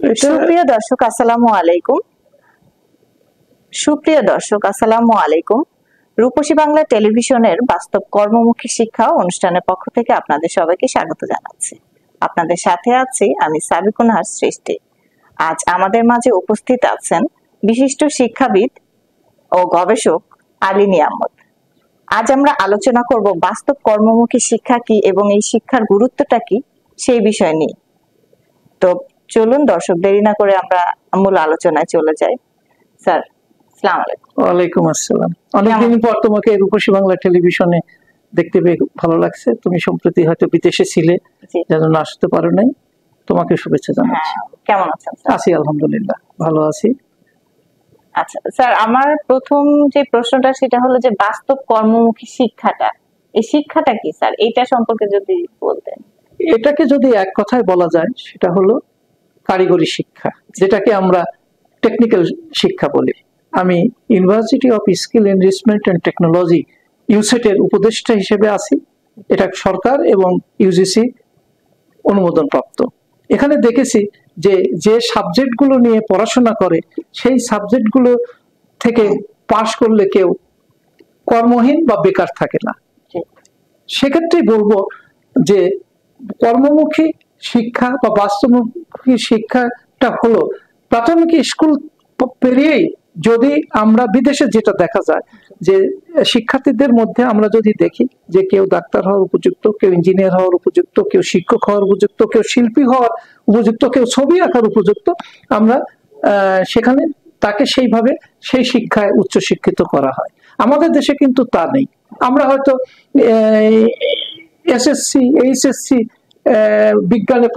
সুপ্রিয় দর্শক আসসালামু আলাইকুম। রূপসী বাংলা টেলিভিশনের বাস্তব কর্মমুখী শিক্ষা অনুষ্ঠানের পক্ষ থেকে আপনাদের সবাইকে স্বাগত জানাচ্ছি। আপনাদের সাথে আছি আমি সাবিকুন হাস সৃষ্টি। আজ আমাদের মাঝে উপস্থিত আছেন বিশিষ্ট শিক্ষাবিদ ও গবেষক আলী আহমদ। আজ আমরা আলোচনা করব বাস্তব কর্মমুখী শিক্ষা কি এবং এই শিক্ষার গুরুত্বটা কি সেই বিষয় নিয়ে। তো চলুন দর্শক দেরি না করে আমরা মূল আলোচনায় চলে যাই। স্যার আসসালামু আলাইকুম। ওয়ালাইকুম আসসালাম। অনেকদিন পর তোমাকে রূপসী বাংলা টেলিভিশনে দেখতে পেয়ে ভালো লাগছে। তুমি সম্প্রতি হয়তো বিদেশে ছিলে, যেন আসতে পারো নাই। তোমাকে শুভেচ্ছা জানাচ্ছি। কেমন আছেন? আছি আলহামদুলিল্লাহ, ভালো আছি। আচ্ছা স্যার, আমার প্রথম যে প্রশ্নটা সেটা হলো যে বাস্তব কর্মমুখী শিক্ষাটা, এই শিক্ষাটা কি স্যার, এইটা সম্পর্কে যদি বলতেন। এটাকে যদি এক কথায় বলা যায় সেটা হলো কারিগরি শিক্ষা, যেটাকে আমরা টেকনিক্যাল শিক্ষা বলি। আমি university of skill enrichment and technology USET এর উপদেষ্টা হিসেবে আছি। এটা সরকার এবং ইউজিসি অনুমোদন প্রাপ্ত। এখানে দেখেছি যে যে সাবজেক্টগুলো নিয়ে পড়াশোনা করে সেই সাবজেক্টগুলো থেকে পাশ করলে কেউ কর্মহীন বা বেকার থাকে না। সেক্ষেত্রে বলবো যে কর্মমুখী শিক্ষা বা বাস্তবমুখী শিক্ষাটা হলো প্রাথমিক স্কুল পেরিয়েই, যদি আমরা বিদেশে যেটা দেখা যায় যে শিক্ষার্থীদের মধ্যে আমরা যদি দেখি যে কেউ ডাক্তার হওয়ার উপযুক্ত, কেউ ইঞ্জিনিয়ার হওয়ার উপযুক্ত, কেউ শিক্ষক হওয়ার উপযুক্ত, কেউ শিল্পী হওয়ার উপযুক্ত, কেউ ছবি আঁকার উপযুক্ত, আমরা সেখানে তাকে সেইভাবে সেই শিক্ষায় উচ্চশিক্ষিত করা হয়। আমাদের দেশে কিন্তু তা নেই। আমরা হয়তো এসএসসি এইচএসসি বিজ্ঞানে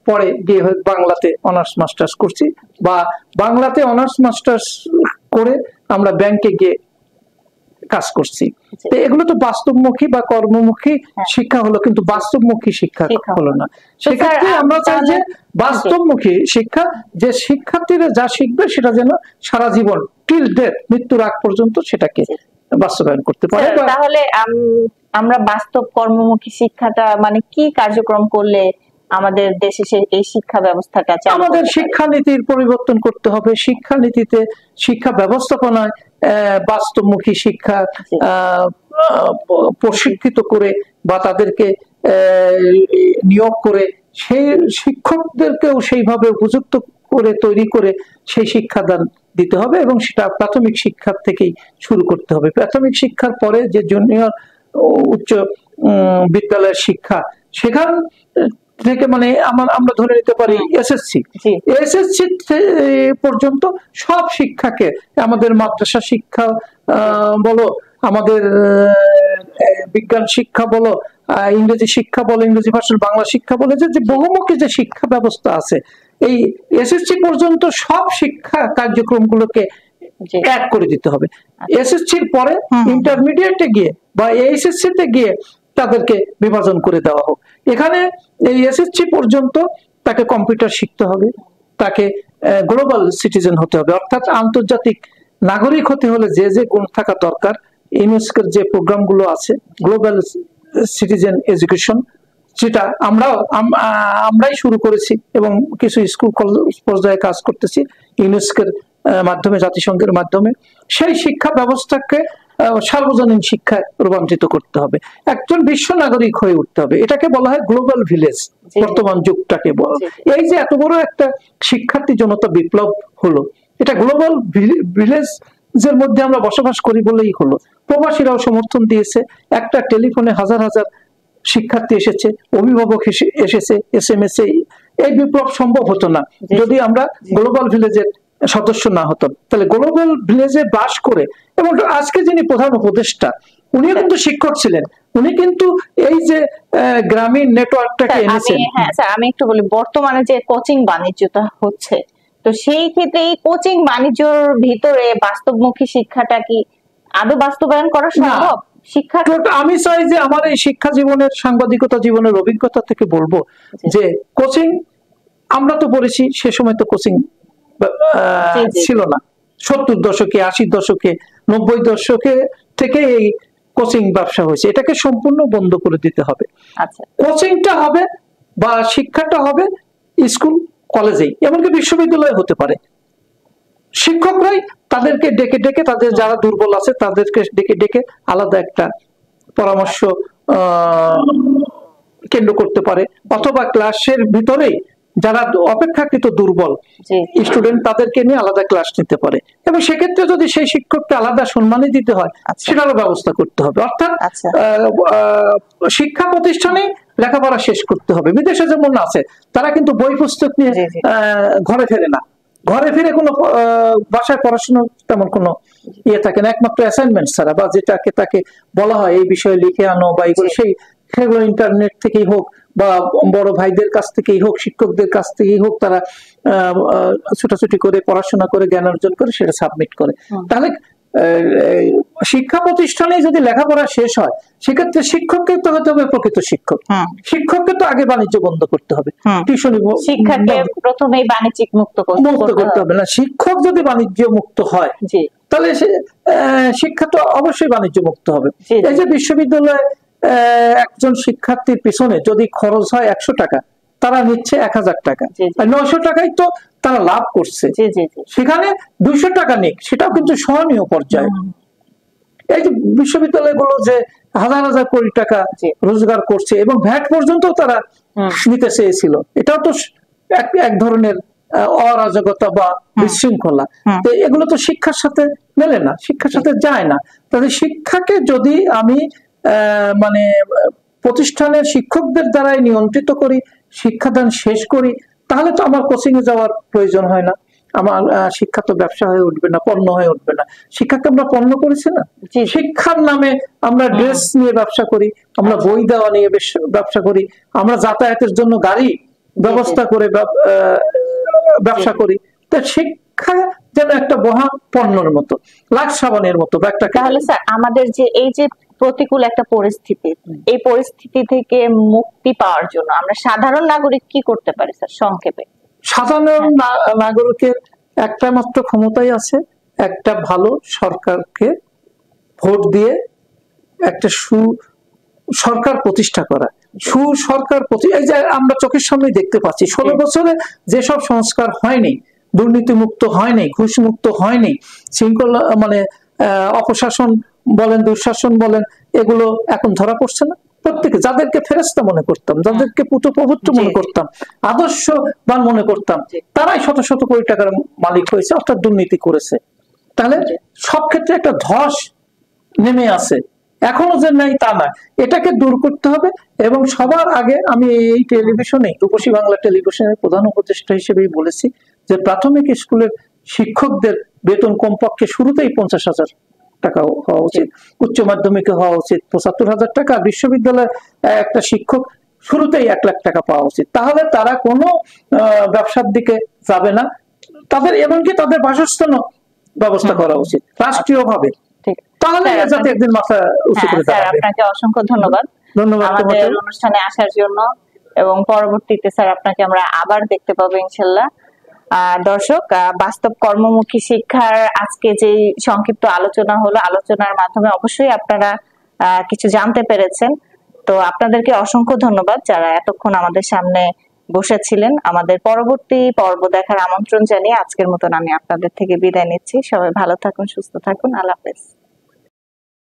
পড়ে গিয়ে বাংলাতে অনার্স মাস্টার্স করছি, বা বাংলাতে অনার্স মাস্টার্স করে আমরা ব্যাংকে গিয়ে কাজ করছি। তো এগুলো তো বাস্তবমুখী বা কর্মমুখী শিক্ষা হলো, কিন্তু বাস্তবমুখী শিক্ষা হলো না। সেক্ষেত্রে আমরা চাই যে বাস্তবমুখী শিক্ষা, যে শিক্ষার্থীরা যা শিখবে সেটা যেন সারা জীবন টিল ডেথ, মৃত্যুর আগ পর্যন্ত সেটাকে বাস্তবায়ন করতে পারে। তাহলে আমরা বাস্তব কর্মমুখী শিক্ষাটা মানে কি কার্যক্রম করলে আমাদের দেশে এই শিক্ষা ব্যবস্থাটা আমাদের শিক্ষানীতির পরিবর্তন করতে হবে। শিক্ষানীতিতে শিক্ষা ব্যবস্থাপনায় বাস্তবমুখী শিক্ষা প্রশিক্ষিত করে বা তাদেরকে নিয়োগ করে সেই শিক্ষকদেরকেও সেইভাবে উপযুক্ত করে তৈরি করে সেই শিক্ষাদান দিতে হবে, এবং সেটা প্রাথমিক শিক্ষা থেকেই শুরু করতে হবে। প্রাথমিক শিক্ষার পরে যে জুনিয়র উচ্চ বিদ্যালয়ের শিক্ষা, সেখান থেকে মানে আমরা ধরে নিতে পারি এসএসসি পর্যন্ত সব শিক্ষাকে, আমাদের মাদ্রাসা শিক্ষা বলো, আমাদের বিজ্ঞান শিক্ষা বলো, ইংরেজি শিক্ষা বলো, ইংরেজি ভাষার বাংলা শিক্ষা বলে, যে বহুমুখী যে শিক্ষা ব্যবস্থা আছে, এই এসএসসি পর্যন্ত সব শিক্ষা কার্যক্রমগুলোকে এক করে দিতে হবে। এসএসসির পরে ইন্টারমিডিয়েটে গিয়ে বা এইচএসসি তে গিয়ে তাদেরকে বিভাজন করে দেওয়া হোক। এখানে এই এসএসসি পর্যন্ত তাকে কম্পিউটার শিখতে হবে, তাকে গ্লোবাল সিটিজেন হতে হবে, অর্থাৎ আন্তর্জাতিক নাগরিক হতে হলে যে যে গুণ থাকা দরকার, ইউনেস্কোর যে প্রোগ্রামগুলো আছে গ্লোবাল সিটিজেন এডুকেশন, যেটা আমরাই শুরু করেছি এবং কিছু স্কুল পর্যায়ে কাজ করতেছি ইউনেস্কোর মাধ্যমে, জাতিসংঘের মাধ্যমে। সেই শিক্ষা ব্যবস্থাকে সার্বজনীন শিক্ষায় রূপান্তরিত করতে হবে, একজন বিশ্ব নাগরিক হয়ে উঠতে হবে। এটাকে বলা হয় গ্লোবাল ভিলেজ, বর্তমান যুগটাকে বলা। এই যে এত বড় একটা শিক্ষার্থী জনতা বিপ্লব হলো, এটা গ্লোবাল ভিলেজ এর মধ্যে আমরা বসবাস করি বলেই হলো। প্রবাসীরাও সমর্থন দিয়েছে, একটা টেলিফোনে হাজার হাজার শিক্ষার্থী এসেছে, অভিভাবক এসেছে, এসএমএস। এই বিপ্লব সম্ভব হতো না যদি আমরা গ্লোবাল ভিলেজের সদস্য না হতাম। তাহলে গ্লোবাল ভিলেজে বাস করে, এবং আজকে যিনি প্রধান উপদেষ্টা উনিও কিন্তু শিক্ষক ছিলেন, উনি কিন্তু এই যে গ্রামীণ নেটওয়ার্কটাকে এনেছেন। হ্যাঁ স্যার, আমি একটু বলি, বর্তমানে যে কোচিং বাণিজ্যটা হচ্ছে, তো সেই ক্ষেত্রে এই কোচিং বাণিজ্যর ভিতরে বাস্তবমুখী শিক্ষাটা কি আদৌ বাস্তবায়ন করা সম্ভব? আমি চাই যে আমার এই শিক্ষা জীবনের, সাংবাদিকতা জীবনের অভিজ্ঞতা থেকে বলবো যে কোচিং আমরা তো পড়েছি, সে সময় তো কোচিং ছিল না। 70 দশকে, 80 দশকে, 90 দশকে থেকে এই কোচিং ব্যবসা হয়েছে। এটাকে সম্পূর্ণ বন্ধ করে দিতে হবে। কোচিংটা হবে বা শিক্ষাটা হবে স্কুল কলেজেই, এমনকি বিশ্ববিদ্যালয়ে হতে পারে। শিক্ষকরাই তাদেরকে ডেকে ডেকে, তাদের যারা দুর্বল আছে তাদেরকে ডেকে ডেকে আলাদা একটা পরামর্শ কেন্দ্র করতে পারে, অথবা ক্লাসের ভিতরেই যারা অপেক্ষাকৃত দুর্বল স্টুডেন্ট তাদেরকে নিয়ে আলাদা ক্লাস নিতে পারে, এবং সেক্ষেত্রে যদি সেই শিক্ষককে আলাদা সম্মানই দিতে হয় সেটারও ব্যবস্থা করতে হবে। অর্থাৎ শিক্ষা প্রতিষ্ঠানে লেখাপড়া শেষ করতে হবে। বিদেশে যেমন আছে, তারা কিন্তু বই পুস্তক নিয়ে ঘরে ফেরে না, ঘরে ফিরে কোনো বাসায় পড়াশোনার তেমন কোনো ইয়ে থাকে না, একমাত্র অ্যাসাইনমেন্ট ছাড়া, বা যেটাকে তাকে বলা হয় এই বিষয়ে লিখে আনো বা এগুলো, সেগুলো ইন্টারনেট থেকেই হোক বা বড় ভাইদের কাছ থেকেই হোক, শিক্ষকদের কাছ থেকেই হোক, তারা ছুটাছুটি করে পড়াশোনা করে জ্ঞান অর্জন করে সেটা সাবমিট করে। তাহলে শিক্ষা প্রতিষ্ঠানে যদি লেখাপড়া শেষ হয়, সেক্ষেত্রে শিক্ষককে তো হতে হবে প্রকৃত শিক্ষক। শিক্ষককে তো আগে বাণিজ্য বন্ধ করতে হবে, টিউশনি শিক্ষাকে প্রথমেই বাণিজ্যিক মুক্ত করতে হবে না। শিক্ষক যদি বাণিজ্য মুক্ত হয় তাহলে শিক্ষা তো অবশ্যই বাণিজ্য মুক্ত হবে। এই যে বিশ্ববিদ্যালয়ে একজন শিক্ষার্থীর পিছনে যদি খরচ হয় 100 টাকা, তারা নিচ্ছে 1000 টাকা, আর 900 টাকাই তো তারা লাভ করছে। সেখানে 200 টাকা নিক, সেটাও কিন্তু সহনীয় পর্যায়ে। এই যে বিশ্ববিদ্যালয়গুলো যে হাজার হাজার কোটি টাকা রোজগার করছে এবং ভ্যাট পর্যন্ত তারা নিতে চেয়েছিল, এটাও তো এক ধরনের অরাজকতা বা বিশৃঙ্খলা। তো এগুলো তো শিক্ষার সাথে মেলে না, শিক্ষার সাথে যায় না। তাদের শিক্ষাকে যদি আমি মানে প্রতিষ্ঠানের শিক্ষকদের দ্বারাই নিয়ন্ত্রিত করি, শিক্ষাদান শেষ করি, তাহলে তো আমার কোচিং এ যাওয়ার প্রয়োজন হয় না, আমার শিক্ষা তো ব্যবসা হয়ে উঠবে না, পণ্য হয়ে উঠবে না। শিক্ষাকে আমরা পণ্য করেছি না, শিক্ষার নামে আমরা ড্রেস নিয়ে ব্যবসা করি, আমরা বই দেওয়া নিয়ে ব্যবসা করি, আমরা যাতায়াতের জন্য গাড়ি ব্যবস্থা করে ব্যবসা করি। তো শিক্ষা যেন একটা মহা পণ্যের মতো, লাক্স সাবানের মতো। তাহলে স্যার আমাদের যে এই যে প্রতিকূল একটা পরিস্থিতি, এই পরিস্থিতি থেকে মুক্তি পাওয়ার জন্য আমরা সাধারণ নাগরিক কি করতে পারি স্যার সংক্ষেপে? সাধারণ নাগরিকের একটা মাত্র ক্ষমতাই আছে, একটা ভালো সরকারকে ভোট দিয়ে একটা সরকার প্রতিষ্ঠা করা। সুসরকার এই যে আমরা চোখের সামনে দেখতে পাচ্ছি 16 বছরে যেসব সংস্কার হয়নি, দুর্নীতি মুক্ত হয়নি, ঘুষ মুক্ত হয়নি, শৃঙ্খলা মানে অপশাসন বলেন, দুঃশাসন বলেন, এগুলো এখন ধরা পড়ছে না। প্রত্যেকে যাদেরকে ফেরেশতা মনে করতাম, যাদেরকে পুত্র মনে করতাম, আদর্শবান মনে করতাম, তারাই শত শত কোটি টাকার মালিক হয়েছে, অর্থাৎ দুর্নীতি করেছে। তাহলে সব ক্ষেত্রে একটা ধস নেমে আছে, এখনো যে নাই তা না, এটাকে দূর করতে হবে। এবং সবার আগে আমি এই টেলিভিশনে, রূপসী বাংলা টেলিভিশনের প্রধান উপদেষ্টা হিসেবেই বলেছি যে প্রাথমিক স্কুলের শিক্ষকদের বেতন কমপক্ষে শুরুতেই 50,000 টাকা হওয়া উচিত, উচ্চ মাধ্যমিকে হওয়া উচিত 75,000 টাকা, বিশ্ববিদ্যালয়ে একটা শিক্ষক শুরুতেই 1 লাখ টাকা পাওয়া উচিত। তাহলে তারা কোনো ব্যবসার দিকে যাবে না, তাদের এমনকি তাদের বাসস্থান ব্যবস্থা করা উচিত রাষ্ট্রীয় ভাবে। তাহলে যাতে একদিন মাথা উঁচু করে দাঁড়াবে। আপনাকে অসংখ্য ধন্যবাদ আমাদের অনুষ্ঠানে আসার জন্য, এবং পরবর্তীতে স্যার আপনাকে আমরা আবার দেখতে পাবো ইনশাল্লাহ। দর্শক, বাস্তব কর্মমুখী শিক্ষার আজকে যে সংক্ষিপ্ত আলোচনা হলো, আলোচনার মাধ্যমে অবশ্যই আপনারা কিছু জানতে পেরেছেন। তো আপনাদেরকে অসংখ্য ধন্যবাদ যারা এতক্ষণ আমাদের সামনে বসেছিলেন। আমাদের পরবর্তী পর্ব দেখার আমন্ত্রণ জানিয়ে আজকের মতন আমি আপনাদের থেকে বিদায় নিচ্ছি। সবাই ভালো থাকুন, সুস্থ থাকুন, আল্লাহ হাফেজ।